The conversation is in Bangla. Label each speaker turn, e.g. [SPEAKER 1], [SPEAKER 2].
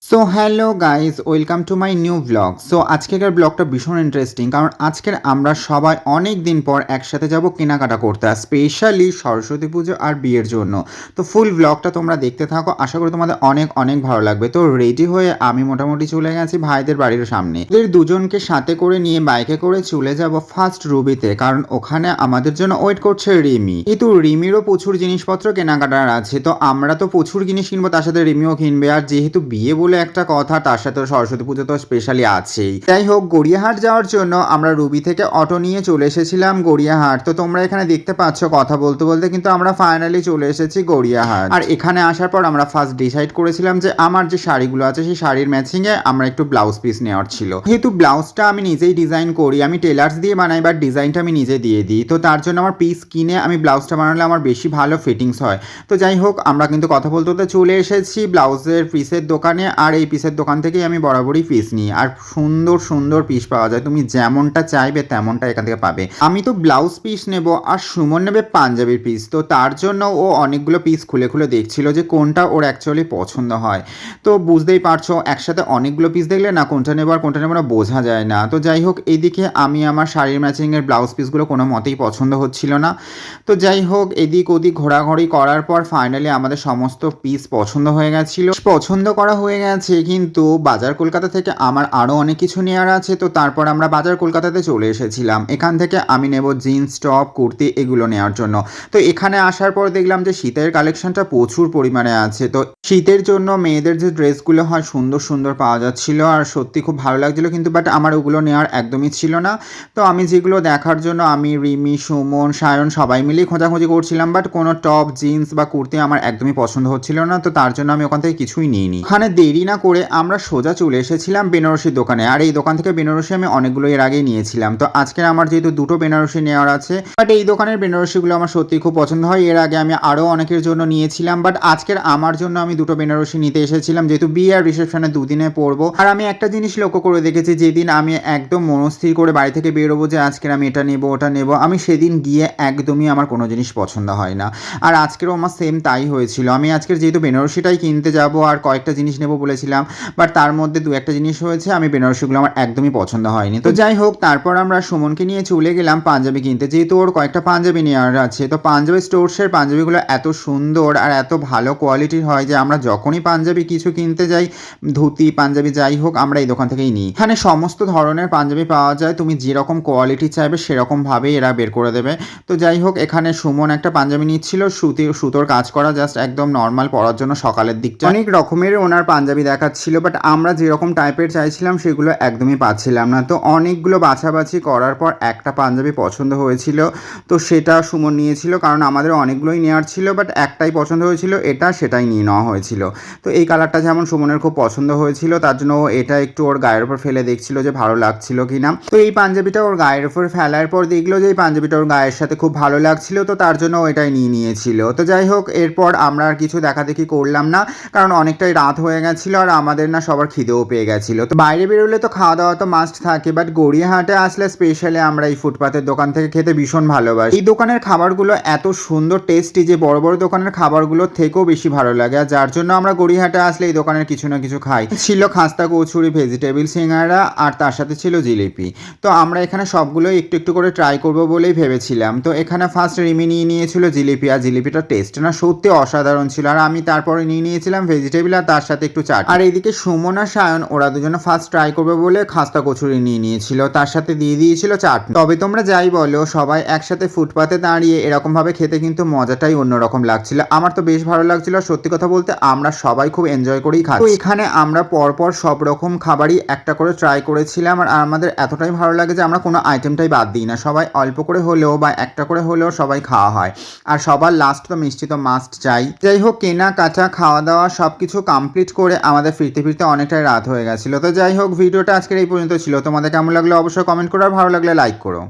[SPEAKER 1] So hello guys, welcome to my new blog. So আজকের ব্লগটা ভীষণ ইন্টারেস্টিং, কারণ আজকের আমরা সবাই অনেক দিন পর একসাথে যাব কেনাকাটা করতে, স্পেশালি সরস্বতী পুজো আর বিয়ের জন্য। তো ফুল ব্লগটা তোমরা দেখতে থাকো, আশা করি তোমাদের অনেক অনেক ভালো লাগবে। তো রেডি হয়ে আমি মোটামুটি চলে গেছি ভাইদের বাড়ির সামনে। এদের দুজনকে সাথে করে নিয়ে বাইকে করে চলে যাব ফার্স্ট রুবিতে, কারণ ওখানে আমাদের জন্য ওয়েট করছে রিমি। কিন্তু রিমিরও প্রচুর জিনিসপত্র কেনাকাটার আছে, তো আমরা তো প্রচুর জিনিস কিনবো, তার সাথে রিমিও কিনবে। আর যেহেতু বিয়ে বলে একটা কথা, তার সাথে সরস্বতী পুজো তো স্পেশালি আছেই। যাই হোক, গড়িয়াহাট যাওয়ার জন্য আমরা রুবি থেকে অটো নিয়ে চলে এসেছিলাম গড়িয়াহাট। তো তোমরা এখানে দেখতে পাচ্ছ কথা বলতে বলতে কিন্তু আমরা ফাইনালি চলে এসেছি গড়িয়াহাট। আর এখানে আসার পর আমরা ফার্স্ট ডিসাইড করেছিলাম যে আমার যে শাড়িগুলো আছে সেই শাড়ির ম্যাচিং এ আমরা একটু ব্লাউজ পিস নেওয়ার ছিল। যেহেতু ব্লাউজটা আমি নিজেই ডিজাইন করি, আমি টেলার্স দিয়ে বানাই, বাট ডিজাইনটা আমি নিজে দিয়ে দিই। তো তার জন্য আমার পিস কিনে আমি ব্লাউজটা বানালে আমার বেশি ভালো ফিটিংস হয়। তো যাই হোক, আমরা কিন্তু কথা বলতে বলতে চলে এসেছি ব্লাউজের পিসের দোকানে। আর এই পিসের দোকান থেকেই আমি বরাবরই পিস নিই, আর সুন্দর সুন্দর পিস পাওয়া যায়, তুমি যেমনটা চাইবে তেমনটা এখান থেকে পাবে। আমি তো ব্লাউজ পিস নেব, আর সুমন নেবে পাঞ্জাবির পিস। তো তার জন্য ও অনেকগুলো পিস খুলে খুলে দেখছিল যে কোনটা ওর অ্যাকচুয়ালি পছন্দ হয়। তো বুঝতেই পারছো, একসাথে অনেকগুলো পিস দেখলে না কোনটা নেবো আর কোনটা নেবো না বোঝা যায় না। তো যাই হোক, এইদিকে আমি আমার শাড়ির ম্যাচিংয়ের ব্লাউজ পিসগুলো কোনো মতেই পছন্দ হচ্ছিল না। তো যাই হোক, এদিক ওদিক ঘোরাঘুরি করার পর ফাইনালি আমাদের সমস্ত পিস পছন্দ হয়ে গেছিল। পছন্দ করা হয়ে গেছে, কিন্তু বাজার কলকাতা থেকে আমার আরও অনেক কিছু নেওয়ার আছে। তো তারপর আমরা বাজার কলকাতাতে চলে এসেছিলাম। এখান থেকে আমি নেব জিন্স টপ কুর্তি এগুলো নেওয়ার জন্য। তো এখানে আসার পর দেখলাম যে শীতের কালেকশনটা প্রচুর পরিমাণে আছে। তো শীতের জন্য মেয়েদের যে ড্রেসগুলো হয় সুন্দর সুন্দর পাওয়া যাচ্ছিল, আর সত্যি খুব ভালো লাগছিল। কিন্তু বাট আমার ওগুলো নেওয়ার একদমই ছিল না। তো আমি যেগুলো দেখার জন্য আমি রিমি, সুমন, সায়ন সবাই মিলেই খোঁজাখুঁজি করছিলাম, বাট কোনো টপ জিন্স বা কুর্তি আমার একদমই পছন্দ হচ্ছিল না। তো তার জন্য আমি ওখান থেকে কিছুই নিইনি। ওখানে দেরি না করে আমরা সোজা চলে এসেছিলাম বেনারসির দোকানে। আর এই দোকান থেকে বেনারসি আমি অনেকগুলো এর আগেই নিয়েছিলাম। তো আজকে আমার যেহেতু দুটো বেনারসি নেওয়ার আছে, বাট এই দোকানের বেনারসিগুলো আমার সত্যি খুব পছন্দ হয়। এর আগে আমি আরও অনেকের জন্য নিয়েছিলাম, বাট আজকের আমার জন্য আমি দুটো বেনারসি নিতে এসেছিলাম, যেহেতু বিয়ে আর রিসেপশনে দুদিনে পরবো। আর আমি একটা জিনিস লক্ষ্য করে দেখেছি, যেদিন আমি একদম মনস্থির করে বাড়ি থেকে বেরোবো যে আজকের আমি এটা নেবো ওটা নেবো, আমি সেদিন গিয়ে একদমই আমার কোনো জিনিস পছন্দ হয় না। আর আজকেরও আমার সেম তাই হয়েছিল। আমি আজকের যেহেতু বেনারসিটাই কিনতে যাব আর কয়েকটা জিনিস নেবো বলেছিলাম, বাট তার মধ্যে দু একটা জিনিস হয়েছে আমি বেনারসিগুলো আমার একদমই পছন্দ হয়নি। তো যাই হোক, তারপর আমরা সুমনকে নিয়ে চলে গেলাম পাঞ্জাবি কিনতে, যেহেতু ওর কয়েকটা পাঞ্জাবি নেওয়ার আছে। তো পাঞ্জাবি স্টোর্সের পাঞ্জাবিগুলো এত সুন্দর আর এত ভালো কোয়ালিটির হয় যে আমরা যখনই পাঞ্জাবি কিছু কিনতে যাই, ধুতি পাঞ্জাবি যাই হোক, আমরা এই দোকান থেকেই নিই। এখানে সমস্ত ধরনের পাঞ্জাবি পাওয়া যায়, তুমি যেরকম কোয়ালিটি চাইবে সেরকমভাবেই এরা বের করে দেবে। তো যাই হোক, এখানে সুমন একটা পাঞ্জাবি নিচ্ছিল সুতোর কাজ করা, জাস্ট একদম নর্মাল পরার জন্য সকালের দিকটা। অনেক রকমের ওনার পাঞ্জাবি দেখাচ্ছিল, বাট আমরা যেরকম টাইপের চাইছিলাম সেগুলো একদমই পাচ্ছিলাম না। তো অনেকগুলো বাছাবাছি করার পর একটা পাঞ্জাবি পছন্দ হয়েছিল, তো সেটা সুমন নিয়েছিল, কারণ আমাদের অনেকগুলোই নেওয়ার ছিল, বাট একটাই পছন্দ হয়েছিল, সেটাই নিয়ে নেওয়া হয়েছিল। তো এই কালারটা যেমন সুমনের খুব পছন্দ হয়েছিল, তার জন্য এটা একটু ওর গায়ের উপর ফেলে দেখছিল যে ভালো লাগছিল কিনা। তো এই পাঞ্জাবিটা ওর গায়ের উপর ফেলার পর দেখলো যে এই পাঞ্জাবিটা ওর গায়ের সাথে খুব ভালো লাগছিল, তো তার জন্য এটাই নিয়ে নিয়েছিল। তো যাই হোক, এরপর আমরা আর কিছু দেখাদেখি করলাম না, কারণ অনেকটাই রাত হয়ে গেছিলো আর আমাদের না সবার খিদেও পেয়ে গেছিলো। তো বাইরে বেরোলে তো খাওয়া দাওয়া তো মাস্ট থাকে, বাট গড়িয়াহাটে আসলে স্পেশালি আমরা এই ফুটপাতের দোকান থেকে খেতে ভীষণ ভালোবাসি। এই দোকানের খাবারগুলো এত সুন্দর টেস্টি যে বড় বড় দোকানের খাবারগুলোর থেকেও বেশি ভালো লাগে, আর যার জন্য আমরা গড়িয়াহাটে আসলে এই দোকানের কিছু না কিছু খাই। ছিল খাস্তা কচুরি, ভেজিটেবল সিঙ্গারা, আর তার সাথে ছিল জিলিপি। তো আমরা এখানে সবগুলোই একটু একটু করে ট্রাই করবো বলেই ভেবেছিলাম। তো এখানে ফার্স্ট রিমি নিয়ে নিয়েছিল জিলিপি, আর জিলিপিটার টেস্ট না সত্যি অসাধারণ ছিল। আর আমি তারপরে নিয়ে নিয়েছিলাম ভেজিটেবল আর তার সাথে একটু চাট। আর এইদিকে সুমন আর সায়ন ওরা দুজনে ফার্স্ট ট্রাই করবে বলে খাস্তা কচুরি নিয়ে নিয়েছিল, তার সাথে দিয়ে দিয়েছিল চাট। তবে তোমরা যাই বলো, সবাই একসাথে ফুটপাতে দাঁড়িয়ে এরকম ভাবে খেতে কিন্তু মজাটাই অন্যরকম লাগছিল। আমার তো বেশ ভালো লাগছিল, সত্যি কথা বলতে আমরা সবাই খুব এনজয় করেই খাচ্ছি। তো এখানে আমরা পরপর সব রকম খাবারই একটা করে ট্রাই করেছিলাম, আর আমাদের এতটাই ভালো লাগে যে আমরা কোনো আইটেমটাই বাদ দিই না, সবাই অল্প করে হলেও বা একটা করে হলেও সবাই খাওয়া হয়। আর সবার লাস্ট তো মিষ্টি তো মাস্ট চাই। যাই হোক, কেনাকাটা খাওয়া দাওয়া সব কিছু কমপ্লিট করে আমাদের ফিরতে ফিরতে অনেকটাই রাত হয়ে গেছিলো। তো যাই হোক, ভিডিওটা আজকের এই পর্যন্ত ছিল। তোমাদের কেমন লাগলো অবশ্যই কমেন্ট করো, আর ভালো লাগলে লাইক করো।